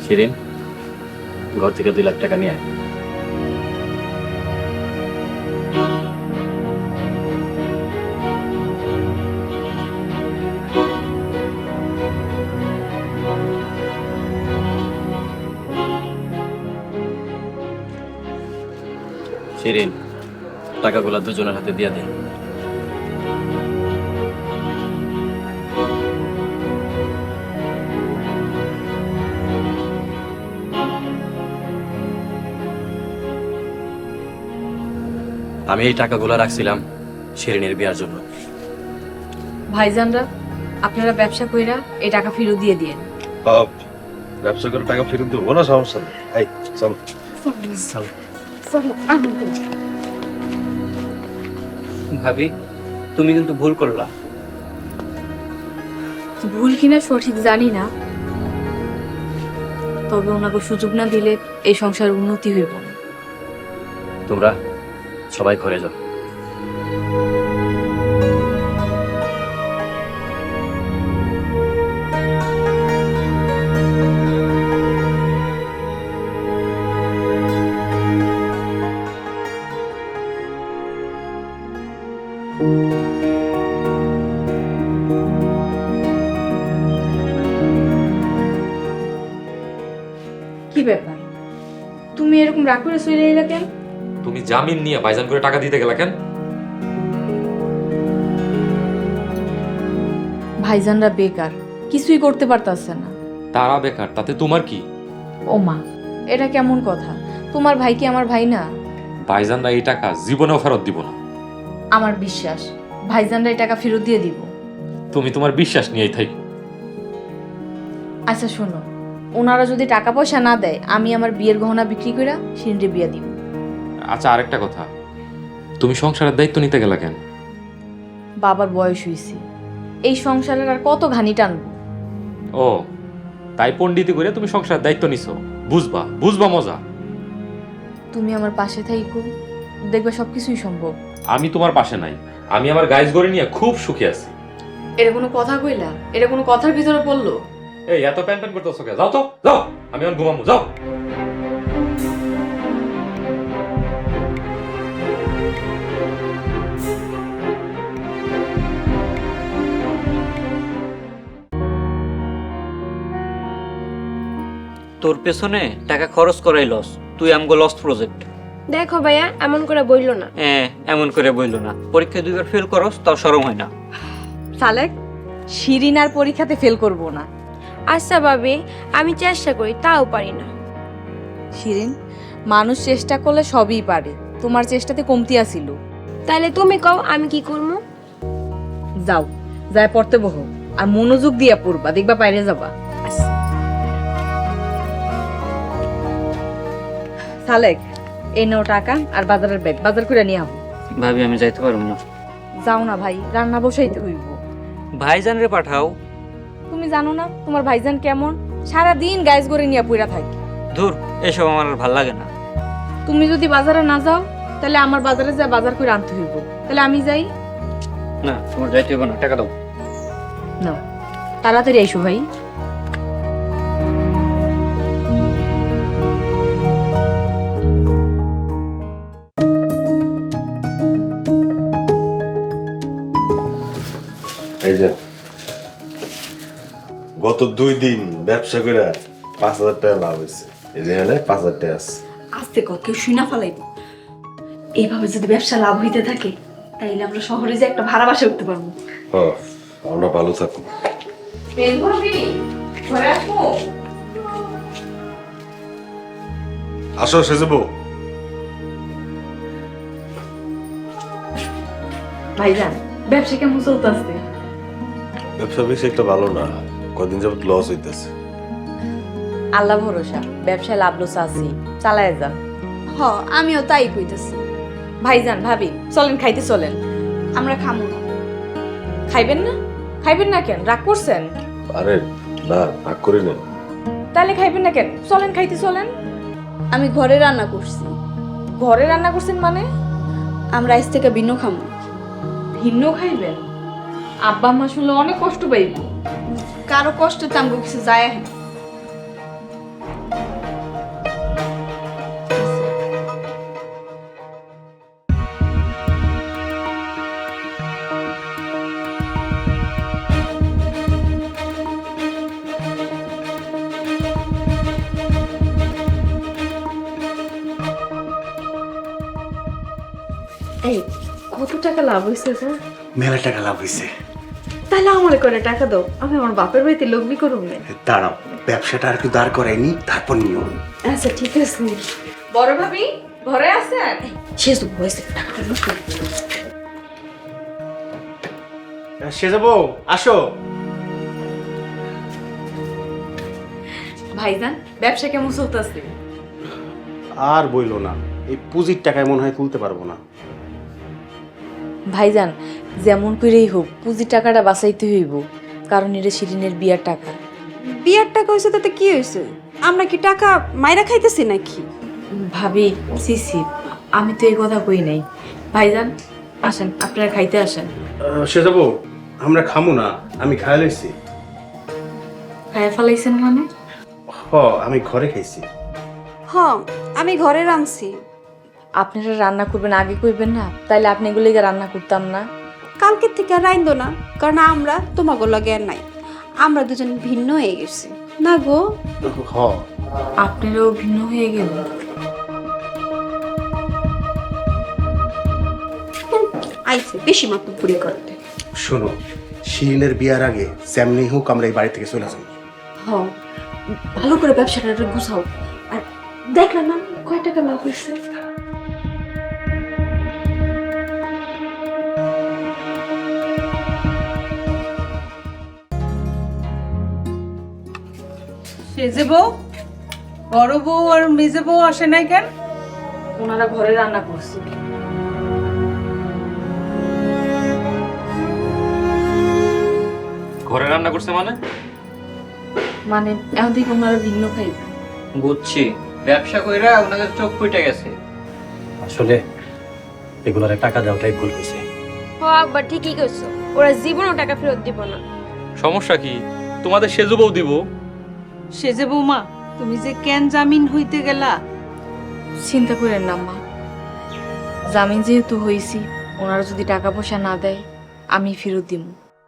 Speaker 9: শিরিন ঘর থেকে 2 লাখ টাকা নিয়ে আয়। শিরিন টাকাগুলো দুজনের হাতে দিয়ে দে। আমি এই টাকাগুলো রাখছিলাম শিরিনের বিয়ার জন্য।
Speaker 3: ভাইজানরা আপনারা ব্যবসা কইরা এই টাকা ফেরত দিয়ে দিয়েন।
Speaker 8: ব্যবসা করে টাকা ফেরত দেবো না, সমস্যা নেই। এই চল।
Speaker 7: ভাবি তুমি কিন্তু ভুল করলা।
Speaker 3: ভুল কিনা সঠিক জানি না, তবে ওনাকে সুযোগ না দিলে এই সংসারের উন্নতি হইব না।
Speaker 9: তোমরা সবাই ঘরে যাও।
Speaker 3: কি ব্যাপার তুমি এরকম রাগ করে চলে এলে কেন?
Speaker 5: তুমি জামিন নিয়ে ভাইজান করে টাকা দিতে গেলা কেন?
Speaker 3: ভাইজানরা বেকার, কিছুই করতে পারতাছে না।
Speaker 5: তারা বেকার, তাতে তোমার কি?
Speaker 3: ও মা, এটা কেমন কথা? তোমার ভাই কি আমার ভাই না?
Speaker 5: ভাইজানরা এই টাকা জীবনেও ফেরত দিব না।
Speaker 3: আমার বিশ্বাস ভাইজানরা এই টাকা ফেরত দিয়ে দিব।
Speaker 5: তুমি তোমার বিশ্বাস নিয়েই থাকো।
Speaker 3: আচ্ছা শোনো, ওনারা যদি টাকা পয়সা না দেয় আমি আমার বিয়ের গহনা বিক্রি করে শিরিনরে বিয়ে দিব।
Speaker 5: আচ্ছা আরেকটা কথা, তুমি সংসারের দায়িত্ব নিতে গেলা কেন?
Speaker 3: বাবার বয়স হয়েছে, এই সংসারের আর কত ঘানি টানবো।
Speaker 5: ও তাই পণ্ডিতি করে তুমি সংসারের দায়িত্ব নিছো। বুঝবা বুঝবা মজা।
Speaker 3: তুমি আমার পাশে থাইকো, দেখবে সবকিছুই সম্ভব।
Speaker 5: আমি তোমার পাশে নাই, আমি আমার গাইজ গড়ে নিয়ে খুব সুখে আছি।
Speaker 3: এটা কোনো কথা কইলা? এটা কোনো কথার ভিতরে পড়লো?
Speaker 5: এই এত প্যান প্যান করতেছো কে? যাও তো যাও, আমি এখন ঘুমাবো, যাও।
Speaker 7: তোর পেছনে টাকা খরচ করাই লস, তুই আমগো লস্ট প্রজেক্ট।
Speaker 4: দেখো ভাইয়া এমন করে বইলো না।
Speaker 7: হ্যাঁ এমন করে বইলো না, পরীক্ষায় 2বার ফেল করস তাও শরম হয় না।
Speaker 3: সালেক শিরিন আর পরীক্ষাতে ফেল করব না।
Speaker 4: আচ্ছা ভাবি আমি চেষ্টা করি তাও পারি না।
Speaker 3: শিরিন মানুষ চেষ্টা করলে সবই পারে, তোমার চেষ্টাতে কমতি আসিল।
Speaker 4: তাহলে তুমি কও আমি কি করবো?
Speaker 3: যাও যায় পড়তে বহো, আর মনোযোগ দিয়া পড়বা, দেখবা বাইরে যাবা। সালেক এই নাও টাকা আর বাজারের ব্যাগ, বাজার করে নিয়ে আবো।
Speaker 7: ভাবি আমি যাইতে পারবো না।
Speaker 3: যাও না ভাই, রান্না বসাইতে হইব।
Speaker 7: ভাইজান রে পাঠাও।
Speaker 3: তুমি জানো না তোমার ভাইজান কেমন, সারা দিন গাইজ করে নিয়ে পইরা থাকে।
Speaker 7: ধুর এসব আমার আর ভাল লাগে না।
Speaker 3: তুমি যদি বাজারে না যাও তাহলে আমার বাজারে যা বাজার করে আনতে হইব। তাহলে আমি যাই?
Speaker 7: না তোমার যাইতে হবে না, টাকা দাও।
Speaker 3: নাও তাড়াতাড়ি আইসো ভাই।
Speaker 8: এই যে গত 2 দিন ব্যবসা করে 5,000 টাকা লাভ হয়েছে। এই যে এখানে 5,000 টাকা আছে।
Speaker 4: আস্তে কর, কেউ শুনা ফেলাইব। এইভাবে যদি ব্যবসা লাভ হইতে থাকে তাইলে আমরা শহরে যে একটা ভাড়া বাসা উঠতে পারবো।
Speaker 8: হ্যাঁ, আমরা ভালো থাকো। আসো সেজবো।
Speaker 3: ভাইজান ব্যবসা কেমন চলতেছে?
Speaker 8: ব্যবসা বেশি একটা ভালো না, কদিন যাবত লস হইতেছে।
Speaker 3: আল্লাহ ভরসা, ব্যবসায় লাভ লোস আছে, চালায় যান।
Speaker 2: হ আমিও তাই কইতেছি।
Speaker 3: ভাইজান ভাবি চলেন খাইতে চলেন।
Speaker 2: আমরা খামু না।
Speaker 3: খাইবেন না? খাইবেন না কেন, রাগ করছেন?
Speaker 8: আরে না, রাগ করি না।
Speaker 3: তাহলে খাইবেন না কেন, চলেন খাইতে চলেন।
Speaker 2: আমি ঘরে রান্না করছি।
Speaker 3: ঘরে রান্না করছেন মানে?
Speaker 2: আমরা আজ থেকে ভিন্ন খামু।
Speaker 3: ভিন্ন খাইবেন? আব্বা আম্মা শুনলে অনেক কষ্ট পাইব।
Speaker 2: কারো কষ্টে তো আমাকে কিছু যায় না।
Speaker 4: এই কত টাকা লাভ হয়েছে তোর?
Speaker 11: মেলা টাকা লাভ হয়েছে।
Speaker 4: তাহলে আমার করে টাকা দাও, আমি আমার বাপের বাড়িতে লগ্নি করুম না।
Speaker 11: দাঁড়াও, ব্যবসাটা আর একটু দাঁড় করাইনি, তারপর নিও।
Speaker 4: আচ্ছা ঠিক আছে।
Speaker 3: বড় ভাবি ঘরে আছেন?
Speaker 4: শেষ হয়েছে, টাকাটা নষ্ট করে দিও।
Speaker 6: সেজবো, আসো।
Speaker 3: ভাইজান ব্যবসা কেমন চলতেছে?
Speaker 6: আর বইলো না, এই পুঁজির টাকায় মনে হয় তুলতে পারবো না।
Speaker 3: ভাইজান যেমন করেই হোক পুঁজি টাকাটা বাঁচাইতে হইব, কারণ এটা শিরিনের বিয়ার টাকা।
Speaker 2: বিয়ার টাকা হয়েছে তাতে কি হয়েছে? আমরা কি টাকা মাইরা খাইতেছি নাকি?
Speaker 3: ভাবি সিসি, আমি তো এই কথা কই নাই। ভাইজান আসেন, আপনারা খাইতে আসেন।
Speaker 6: সেজবো, আমরা খামু না, আমি খাই লইছি।
Speaker 3: খাইয়া ফেলাইছেন মানে?
Speaker 6: আমি ঘরে খাইছি।
Speaker 2: হ আমি ঘরে রাঁধছি।
Speaker 3: আপনারা রান্না করবেন আগে কইবেন না, তাইলে আপনি এগুলো রান্না করতাম না।
Speaker 2: কালকের থেকে রাইন্দো না, কারণ আমরা তোমাকে লগে আর নাই। আমরা দুজন ভিন্ন হয়ে গেছি না গো।
Speaker 3: আপনারাও ভিন্ন হয়ে গেল।
Speaker 2: আইছে বেশি মাত্র পুড়ে করতে।
Speaker 6: শোনো, শিরিনের বিয়ার আগে যেমনি হোক আমরা এই বাড়ি থেকে চলে যাবো।
Speaker 4: হ ভালো করে ব্যবসাটা গুছাও। আর দেখলাম না কয় টাকা লাভ হয়েছে।
Speaker 1: সেজে বউ, বড় বউ আর মেজে বউ আসে নাই কেন?
Speaker 3: ওনারা ঘরে রান্না করছে।
Speaker 5: ঘরে রান্না করছে মানে?
Speaker 3: মানে এখন থেকে ওনারা ভিন্ন খাইবে।
Speaker 7: বুঝছি, ব্যবসা কইরা ওনাদের চোখ ফুটে গেছে।
Speaker 9: আসলে এগুলোর টাকা দেওয়াটাই ভুল হয়েছে।
Speaker 4: হ আব্বা ঠিকই কইছো, ওরা জীবনও টাকা ফেরত দিব না।
Speaker 5: সমস্যা কি? তোমাদের সেজবও দিব।
Speaker 1: সেজে বৌমা, তুমি যে কেন জামিন হইতে গেলা?
Speaker 3: চিন্তা করেন না মা, জামিন যেহেতু হয়েছি, ওনারা যদি টাকা পয়সা না দেয় আমি ফেরত দিব।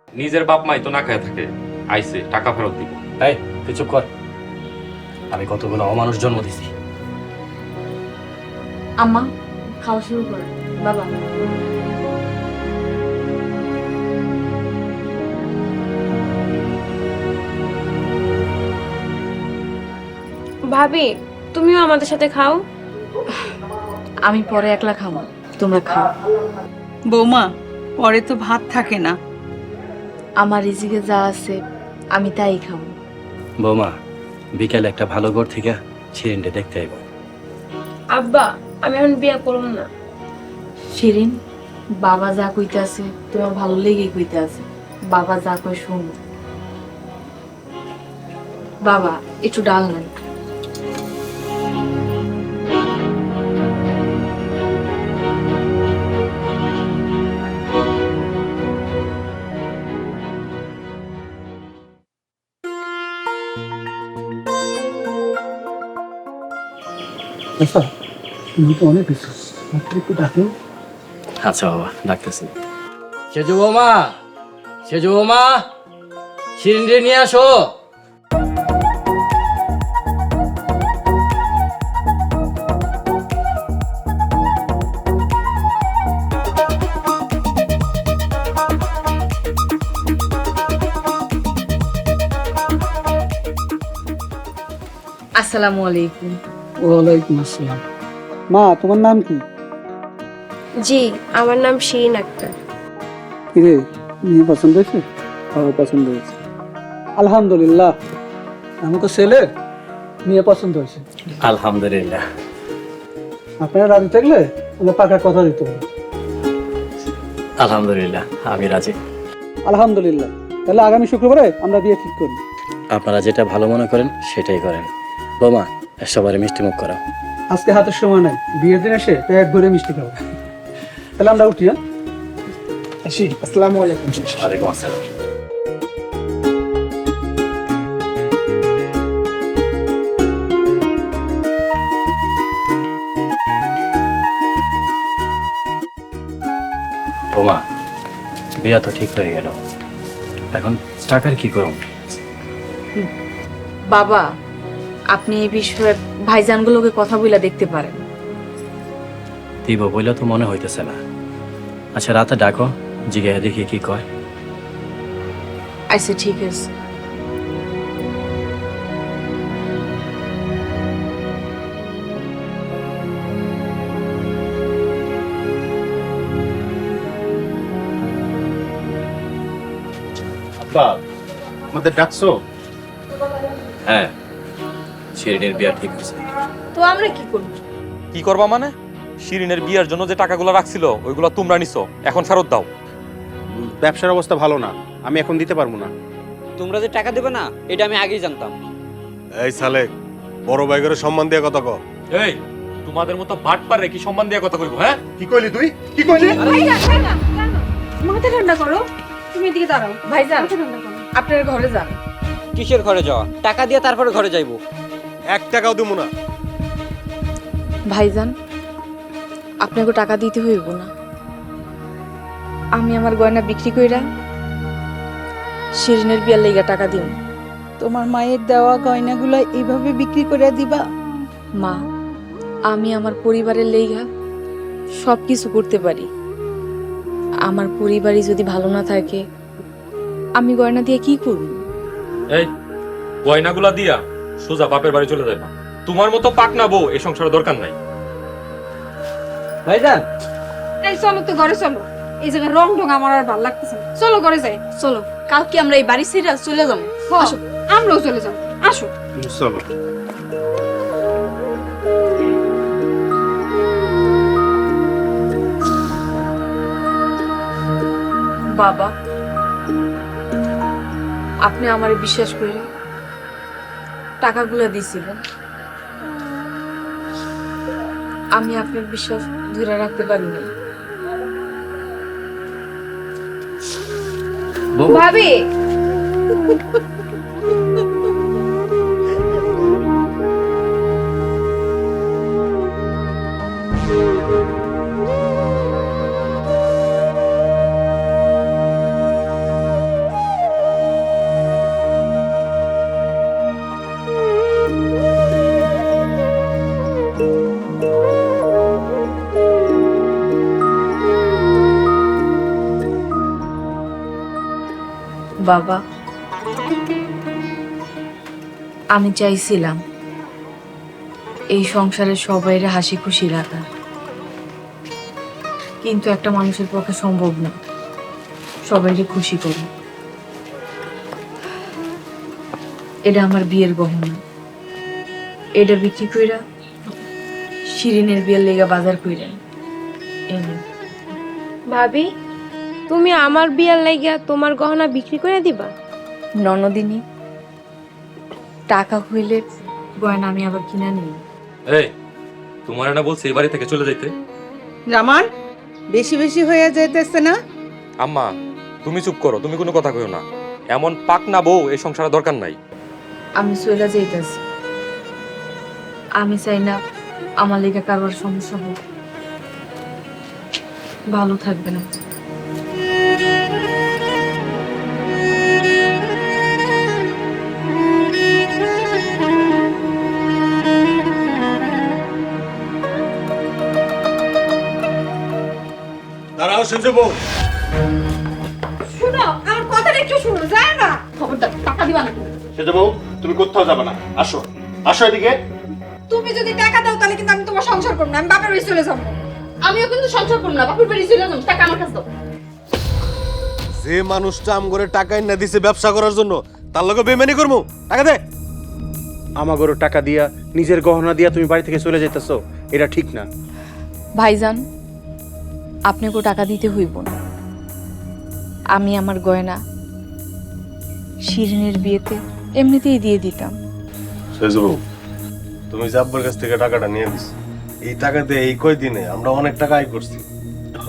Speaker 5: নিজের বাপ মাই তো না খায় থাকে, আইছে টাকা ফেরত দিব।
Speaker 9: এই তুই চুপ কর। আমি কতগুলো অমানুষ জন্ম দিছি।
Speaker 3: আম্মা খাওয়া শুরু করে। বাবা
Speaker 4: ভাবি তুমিও আমাদের সাথে খাও।
Speaker 3: আমি পরে একলা খাবো, তোমরা খাও।
Speaker 1: বৌমা, পরে তো ভাত থাকে না।
Speaker 3: আমার রিজিকে যা আছে আমি তাই খাবো।
Speaker 9: বৌমা, বিকালে একটা ভালো ঘর থেকে শিরিনটা দেখতে আইব।
Speaker 4: আব্বা আমি এখন বিয়ে করব না।
Speaker 3: শিরিন, বাবা যা কইতে আছে তোমার ভালো লেগে কইতে আছে। বাবা যা কই শুন। বাবা একটু ডাল নেন।
Speaker 9: আচ্ছা বাবা, ডাকতেছি।
Speaker 7: সেজু বৌমা, সেজো মা শিরিন নিয়ে আসো।
Speaker 3: আসসালামু আলাইকুম।
Speaker 7: ওয়ালাইকুম আসসালাম।
Speaker 12: মা তোমার নাম কি?
Speaker 4: জি, আমার নাম শিরিন আক্তার।
Speaker 12: কিরে, মেয়ে পছন্দ হয়েছে? পছন্দ হয়েছে, আলহামদুলিল্লাহ। আমাকে ছেলের মেয়ে পছন্দ হয়েছে।
Speaker 9: আলহামদুলিল্লাহ।
Speaker 12: আপনারা রাজি থাকলে আমরা পাকা কথা দিতে হবে।
Speaker 9: আলহামদুলিল্লাহ, আমি রাজি।
Speaker 12: আলহামদুলিল্লাহ, তাহলে আগামী শুক্রবারে আমরা বিয়ে ঠিক করি।
Speaker 9: আপনারা যেটা ভালো মনে করেন সেটাই করেন। বোমা, সবারই মিষ্টি মুখ করা।
Speaker 12: আজকে হাতের সময় নাই, বিয়ের দিন এসে এক ঘরে মিষ্টি খাবো। তাহলে আমরা উঠি। হ্যাঁ, আসি। আসসালামু আলাইকুম।
Speaker 9: ওয়ালাইকুম আসসালাম। বোমা, বিয়া তো ঠিক হয়ে গেল, এখন টাকার কি করুন?
Speaker 3: বাবা, আপনি এই বিষয়ে ভাইজানগুলোকে কথা বলে দেখতে পারেন।
Speaker 9: দিব বইলে তো মনে হইতেছে না। আচ্ছা, রাতে ডাকো, জিজ্ঞাসা দেখি কি কয়।
Speaker 3: আচ্ছা, ঠিক আছে।
Speaker 6: আব্বা, আমাদের ডাকছো?
Speaker 9: হ্যাঁ, শিরিনের বিয়া ঠিক আছে।
Speaker 4: তো আমরা কি করব?
Speaker 5: কি করবা মানে? শিরিনের বিয়ের জন্য যে টাকাগুলো রাখছিল ওইগুলো তোমরা নিছো, এখন ফেরত দাও।
Speaker 6: ব্যবসার অবস্থা ভালো না, আমি এখন দিতে পারবো না।
Speaker 7: তোমরা যে টাকা দেবে না এটা আমি আগেই জানতাম।
Speaker 8: এই সালে, বড় ভাই করে সম্মান দিয়ে কথা কও।
Speaker 5: এই, তোমাদের মতো বাট পারে কি সম্মান দিয়ে কথা কইবো? হ্যাঁ,
Speaker 8: কি কইলি তুই? কি কইলি?
Speaker 2: মাথা ঠান্ডা করো, তুমি এদিকে দাঁড়াও।
Speaker 3: ভাইজান,
Speaker 2: মাথা ঠান্ডা করো।
Speaker 3: আপনার ঘরে যান।
Speaker 7: কিসের ঘরে যাওয়া? টাকা দিয়ে তারপরে ঘরে যাইবো।
Speaker 8: 1 টাকাও দেবো না।
Speaker 3: ভাইজান, আপনাকে টাকা দিতে হইব না। আমি আমার গয়না বিক্রি কইরা শিরিনের বিয়ার লেগা টাকা দিন।
Speaker 1: তোমার মায়ের দেওয়া গয়নাগুলো এইভাবে বিক্রি করে দিবা?
Speaker 3: মা, আমি আমার পরিবারের লেগা সব কিছু করতে পারি। আমার পরিবারই যদি ভালো না থাকে, আমি গয়না দিয়ে কি করব?
Speaker 5: এই গয়নাগুলা দিয়া সোজা বাপের বাড়ি চলে যাইবা। তোমার মতো পাকনা বউ এই সংসারে দরকার নাই।
Speaker 7: ভাইজান,
Speaker 2: এই চলো তো ঘরে চলো, এই জায়গায় রং ঢং আমার আর ভালো লাগতেছে না। চলো ঘরে যাই।
Speaker 4: চলো, কালকে আমরা এই বাড়ি ছেড়ে চলে যাবো।
Speaker 2: আসো, আমরাও চলে যাবো। আসো।
Speaker 6: চলো।
Speaker 3: বাবা, আপনি আমারে বিশ্বাস করে টাকাগুলো দিয়েছিলেন, আমি আপনার বিশ্বাস ধরে রাখতে পারিনি।
Speaker 2: ভাবি,
Speaker 3: বাবা, আমি চাইছিলাম এই সংসারে সবাইরে হাসি খুশি রাখা, কিন্তু একটা মানুষের পক্ষে সম্ভব না সবাইকে খুশি করা। এটা আমার বিয়ের গহনা, এটা বিক্রি কইরা শিরিনের বিয়ের লেগা বাজার কইরা এনে।
Speaker 4: ভাবি, তুমি আমার বিয়ার লাগিয়া তোমার গহনা বিক্রি করে দিবা?
Speaker 3: ননদিনী, টাকা হইলে গয়না আমি আবার কিনা নিই।
Speaker 5: এই, তোমার না বলছে এই বাড়ি থেকে চলে যাইতে?
Speaker 1: জামান, বেশি বেশি হয়ে যাইতেছে না?
Speaker 5: আম্মা, তুমি চুপ করো, তুমি কোনো কথা কইও না। এমন পাকনা বউ এই সংসারে দরকার নাই।
Speaker 3: আমি চলে যাইতেছি। আমি চাই না আমার লেগে কারোর সমস্যা হোক। ভালো থাকবে না।
Speaker 8: দাঁড়াও সেজে বউ।
Speaker 2: শুনো আমার কথাটা একটু শুনো যায় না খবরদার টাকা দিবা না
Speaker 8: সেজে বউ, তুমি কোথাও যাবে না, আসো আসো এদিকে।
Speaker 2: তুমি যদি টাকা দাও তাহলে কিন্তু আমি তোমার সংসার করব না আমি বাপের বাড়ি চলে যাবো
Speaker 4: আমিও কিন্তু সংসার করব না বাপের বাড়ি চলে যাবো টাকা আমার কাছে দাও
Speaker 8: যে মানুষটা আম করে টাকা না দিছে ব্যবসা করার জন্য, তার লগে বেমানি করবো? টাকা দে।
Speaker 6: আমাগরও টাকা দিয়া নিজের গহনা দিয়া তুমি বাড়ি থেকে চলে যাইতেছো, এটা ঠিক না।
Speaker 3: ভাইজান আপনাকে টাকা দিতে হইব না। আমি আমার গয়না শিরিনের বিয়েতে এমনিতেই দিয়ে দিতাম।
Speaker 8: সেজে বউ, তুমি যে আব্বার কাছ থেকে টাকাটা নিয়ে দিস, এই টাকা দিয়ে এই কয়দিনে আমরা অনেক টাকা আয় করছি।
Speaker 6: হ,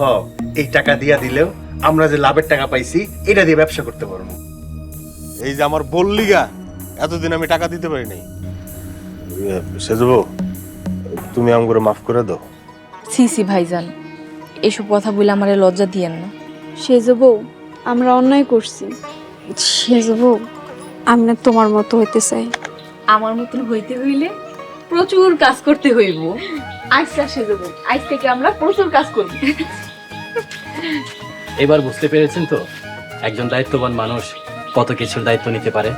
Speaker 6: এই টাকা দিয়া দিলেও আমরা যে লাভের টাকা পাইছি এটা দিয়ে ব্যবসা করতে পারবো।
Speaker 8: এই যে আমার বললিগা এতদিন আমি টাকা দিতে পারি নাই। সেজে বউ, তুমি আম করে মাফ করে দাও।
Speaker 3: সি ভাইজান, এসব কথা বলে আমারে লজ্জা দিয়েন না।
Speaker 2: সেজ বউ আমরা অন্যায় করছি সেজ বউ আমি না তোমার মতো হইতে চাই
Speaker 3: আমার মতন হইতে হইলে প্রচুর কাজ করতে হইব। আচ্ছা সেজব, আজ থেকে আমরা প্রচুর কাজ করব।
Speaker 9: এবার বুঝতে পেরেছেন তো একজন দায়িত্ববান মানুষ কত কিছুর দায়িত্ব নিতে পারে।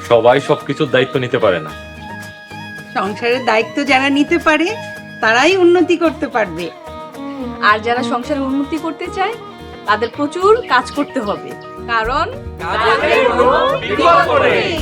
Speaker 5: সবাই সবকিছুর দায়িত্ব নিতে পারে না।
Speaker 1: সংসারের দায়িত্ব যারা নিতে পারে তারাই উন্নতি করতে পারবে।
Speaker 3: আর যারা সংসারে উন্নতি করতে চায় তাদের প্রচুর কাজ করতে হবে, কারণ
Speaker 7: কাজের কোনো বিকল্প নেই।